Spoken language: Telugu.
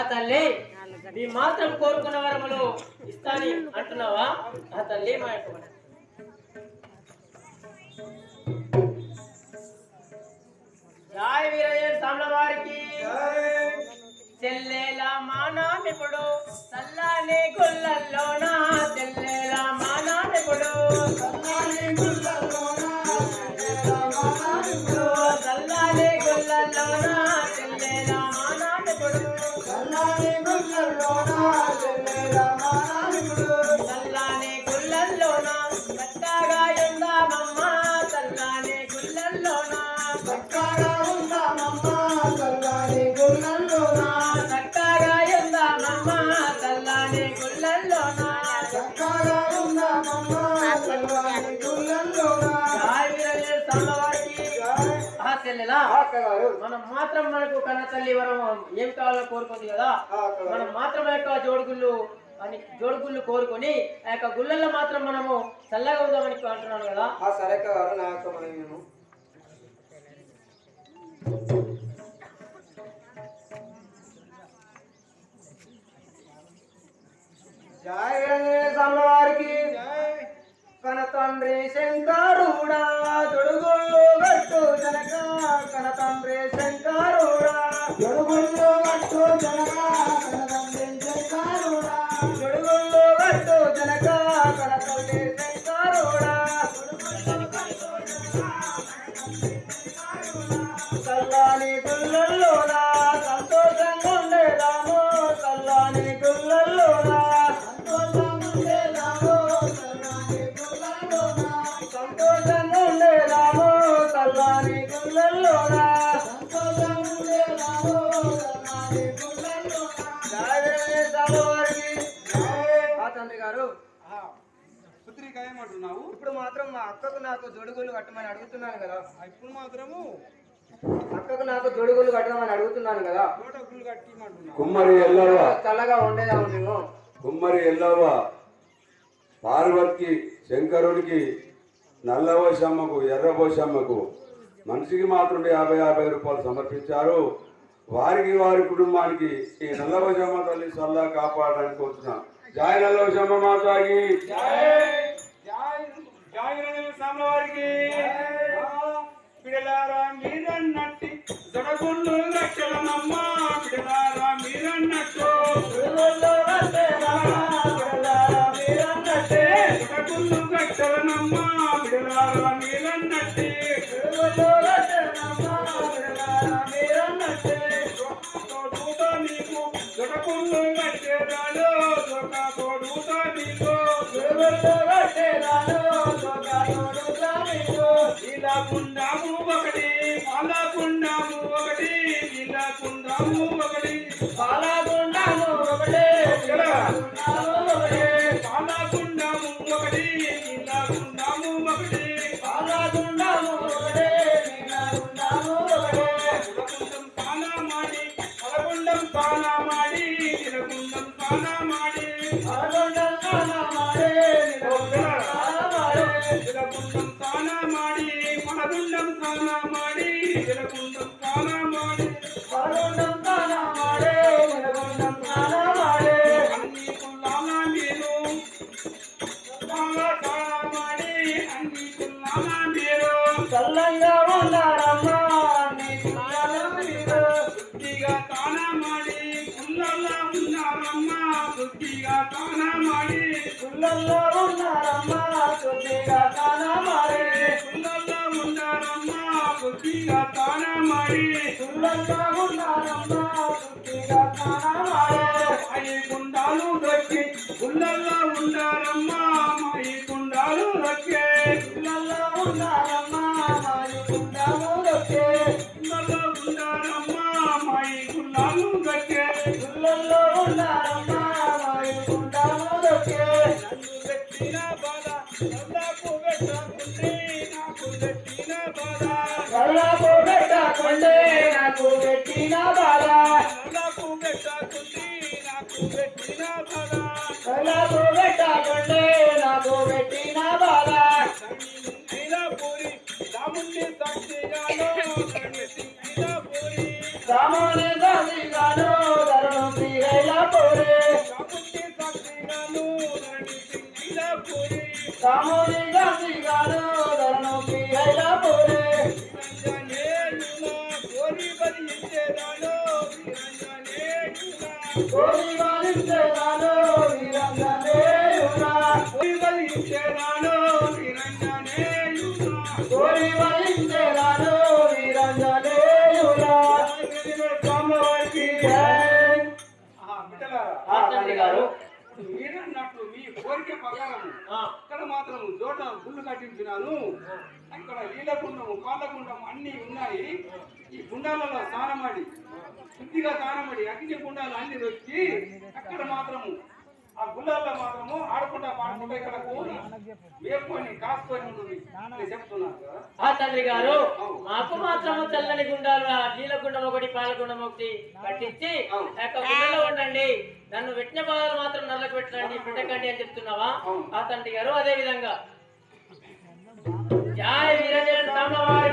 తల్లి నీ మాత్రం కోరుకున్న వరములు ఇస్తాని అంటున్నావా? తల్లి మా యొక్క జై వీరయ్య సామ్ల వారికి చెల్లెల మానామిపుడు సల్లాని గుల్లల్లోన చెల్లెల మానామిపుడు సల్లాని గుల్లల్లోన సల్లాని గుల్లల్లోన చెల్లెల మానామిపుడు సల్లాని గుల్లల్లోన చెల్లెల మానామిపుడు సల్లాని గుల్లల్లోన కట్టగా ఎందామమ్మ సల్లాని గుల్లల్లోన కట్టగా ఉందామమ్మ సల్లాని గుల్లల్లోన కట్టగా ఎందామమ్మ సల్లాని గుల్లల్లోన కట్టగా ఉందామమ్మ సల్లాని గుల్లల్లోన మనం మాత్రం మనకు కన్న తల్లి వరం ఏం కావాలో కోరుకుంది కదా, మనం మాత్రం ఆ యొక్క జోడుగుళ్ళు కోరుకొని ఆ యొక్క గుళ్ళల్లో మాత్రం మనము చల్లగా ఉందామని అంటున్నాను కదా. సరే గారు నా యొక్క మనము జై వారికి కన తండ్రి శంకరుడా తొడుగుళ్ళు గట్టు జనక కన తండ్రి శంకరుడా తొడుగుళ్ళు గట్టు జనక కన తండ్రి శంకరుడా తొడుగుళ్ళు గట్టు జనక కన తండ్రి శంకరుడా సల్లాని గుళ్ళల్లోనా సంతోషంగా ఉండేదాము సల్లాని గుళ్ళల్లోనా తండ్రి గారు పుత్రిక ఏమంటున్నావు? ఇప్పుడు మాత్రం మా అక్కకు నాకు జోడుగుళ్ళు కట్టమని అడుగుతున్నాను కదా. ఇప్పుడు మాత్రము అక్కకు నాకు జోడుగుళ్ళు కట్టమని అడుగుతున్నాను కదా. కుమ్మరి ఎల్లవ్వ చల్లగా ఉండేదాము మేము. కుమ్మరి ఎల్లవ్వ పార్వతికి శంకరుడికి నల్లబోషమ్మకు ఎర్రబోషమ్మకు మనిషికి మాత్రం 50 రూపాయలు సమర్పించారు. వారికి వారి కుటుంబానికి ఈ నల్లబోషమ్మ తల్లి సల్లా కాపాడడానికి కోరుతున్నాను. జై నల్లబోషమ్మ మాతాకి పిడలారా మీరన్నట్టి జడగుండు రక్షలమమ్మ పిడలారా మీరన్నట్టు జడగుండు రక్షలమమ్మ పిడలారా మీరన్నట్టి నీకు జడగుండు కట్టేదాడు తోడుతా నీకు ఇలా కుండాము ఒకటి పాలా కుండాము ఒకటి ఇలా కుండాము ఒకటి పాలా కుండాము ఒకటి పాలా కుండాము ఒకటి ఇలా కుండాము ఒకటి పాలా కుండాము ఒకటి ఇలా కుండాము ఒకటి కులకుండం పాలా మాడి పలకుండం పాలా మాడి తిలకుండం పాలా మాడి పలకుండం పాలా మాడి తిలకుండం పాలా మాడి పలకుండం పాలా మాడి తిలకుండం పాలా మాడి పలకుండం పాలా మాడి తిలకుండం పాలా మాడి అన్ని కులాల మీరు పాలా మాడి అన్ని కులాల మీరు చల్లంగా ఉన్నారమ్మా అన్ని కులాల మీరు బుద్ధిగా తానా మాడి కుళ్ళల్లో ఉన్నారమ్మా బుద్ధిగా తానా మాడి కుళ్ళల్లో ఉన్నారమ్మా బుద్ధిగా తానా మాడి కుళ్ళల్లో ఉన్నారమ్మా బుద్ధిగా తానా మాడి కుళ్ళల్లో ఉన్నారమ్మా బుద్ధిగా తానా మాడి మాయి గుండాలు దొక్కి కుళ్ళల్లో ఉన్నారమ్మా మాయి గుండాలు దొక్కే కుళ్ళల్లో ఉన్నారమ్మా మాయి గుండాలు దొక్కే కుళ్ళల్లో ఉన్నారమ్మా మాయి గుండాలు దొక్కే కుళ్ళల్లో ఉన్నారమ్మా మాయి గుండాలు దొక్కే నన్ను పెట్టిన బాధ నల్లకు పెట్టకుంటే నాకు పెట్టిన బాధ నల్లకు పెట్టకుంటే నాకు పెట్టిన బాధ నల్లకు పెట్టకుంటే నాకు పెట్టిన బాధ నల్లకు పెట్టకుంటే నాకు పెట్టిన బాధ రామునిగా శ్రీగారు ధరణోకి అయిలా పోరే కోరి బలి ఇచ్చేదాను కోరి వాలించేదాను వీరంజనేయునా కోరి బలి ఇచ్చేదాను కోరి వాలించేదాను వీరంజనేయునా స్వామివారికి జై. బిడ్డలారా తండ్రి గారు మీరన్నట్లు మీ కోరిక ప్రకారం ఇక్కడ మాత్రం జోట గుళ్ళు కట్టించినాను. అక్కడ నీలగుండము పాలగుండం అన్ని ఉన్నాయి. ఈ గుండాలలో స్నానమాడి శుద్ధిగా స్నానమాడి అగ్ని గుండాలు అన్ని వచ్చి అక్కడ మాత్రము ఆ గుళ్ళల్లో మాత్రము ఆడకుండా పాడకుండా ఇక్కడ కోరి వేపుకొని కాసుకొని ఉంటుంది అని చెప్తున్నారు కదా. తండ్రి గారు మాకు మాత్రము చల్లని గుండాలు నీలగుండం ఒకటి పాలగుండం ఒకటి కట్టించి గుండెలో ఉండండి, నన్ను పెట్టిన బాధలు మాత్రం నల్లకు పెట్టకండి అని చెప్తున్నావా? తండ్రి గారు అదే విధంగా జై వీరజన స్వామివారి